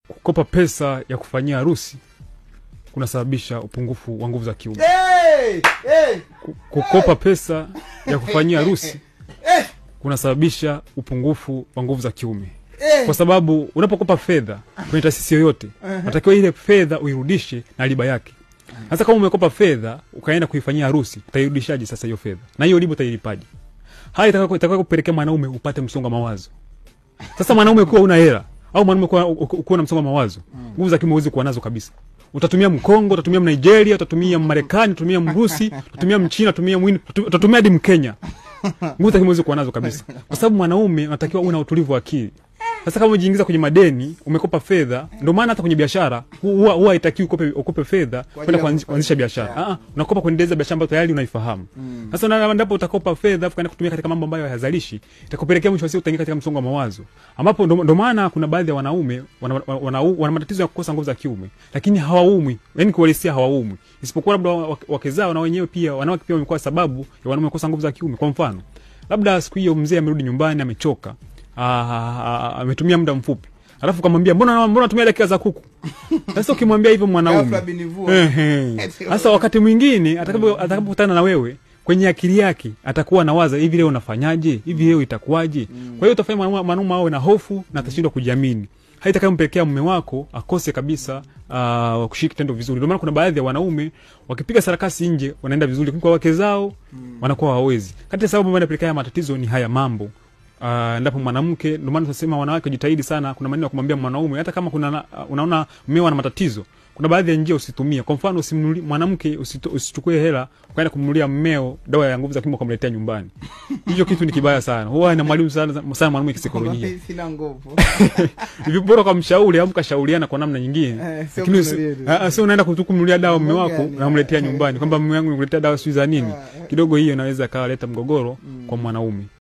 kukopa pesa ya kufanyia harusi kunasababisha upungufu wa nguvu za kiume. Kukopa pesa ya kufanyia harusi kunasababisha upungufu wa nguvu za kiume. Kwa sababu unapokopa fedha kwenye taasisi yoyote, unatakiwa ile fedha uirudishe na riba yake. Sasa kama umekopa fedha ukaenda kuifanyia harusi, utairudishaje sasa hiyo fedha? Na hiyo riba utailipaje? Haya itakuwa kupelekea mwanaume upate msongo wa mawazo. Sasa mwanaume kuwa una hela au mwanaume kuwa na msongo wa mawazo, nguvu za kiume huwezi kuwa nazo kabisa. Utatumia Mkongo, utatumia Nigeria, utatumia Marekani, utatumia Mrusi, utatumia Mchina, utatumia Mwini, utatumia hadi Mkenya. Nguvu za kiume huwezi kuwa nazo kabisa. Kwa sababu mwanaume unatakiwa una utulivu wa akili. Sasa kama umejiingiza kwenye madeni, umekopa fedha, ndio maana hata kwenye biashara huwa haitakiwi ukope fedha kwenda kuanzisha biashara. Unakopa kuendeleza biashara ambayo tayari unaifahamu. Sasa ndipo utakopa fedha kwenda kutumia katika mambo ambayo hayazalishi, itakupelekea mwisho wa siku utaingia katika msongo wa mawazo. Ambapo ndio maana kuna baadhi ya wanaume wana matatizo ya kukosa nguvu za kiume, lakini hawaumwi. Yaani kuwalisia hawaumwi. Isipokuwa labda wake zao na wenyewe pia wanawake pia wamekuwa sababu ya wanaume kukosa nguvu za kiume. Kwa mfano, labda siku hiyo mzee amerudi nyumbani amechoka. Ametumia muda mfupi. Alafu kumwambia mbona unatumia dakika za kuku? Sasa ukimwambia hivyo mwanaume, sasa wakati mwingine atakapokutana na wewe kwenye akili yake atakuwa anawaza hivi leo unafanyaje? Hivi leo itakuwaje? Kwa hiyo utafanya mwanaume awe na hofu na atashindwa kujiamini. Haitakayompelekea mume wako akose kabisa kushika tendo vizuri. Ndio maana kuna baadhi ya wanaume wakipiga sarakasi nje wanaenda vizuri, kwa wake zao wanakuwa hawawezi. Kati ya sababu yanapelekea matatizo ni haya mambo. Ndipo mwanamke, ndio maana tunasema wanawake jitahidi sana. Kuna maneno ya kumwambia mwanaume hata kama unaona mmeo ana matatizo, kuna baadhi ya njia usitumie. Kwa mfano, usimnunulie mwanamke, usichukue hela kwenda kumnunulia mmeo dawa ya nguvu za kiume kumletea nyumbani. Hiyo kitu ni kibaya sana. Huwa ina mwalimu sana mwanaume kisaikolojia. Sina nguvu. Hivi bora kwa mshauri au mkashauriana kwa namna nyingine. Lakini sio unaenda kumnunulia dawa mume wako na umletea nyumbani kwamba mume wangu nimekuletea dawa sio za nini. Kidogo hiyo inaweza kaleta mgogoro kwa mwanaume.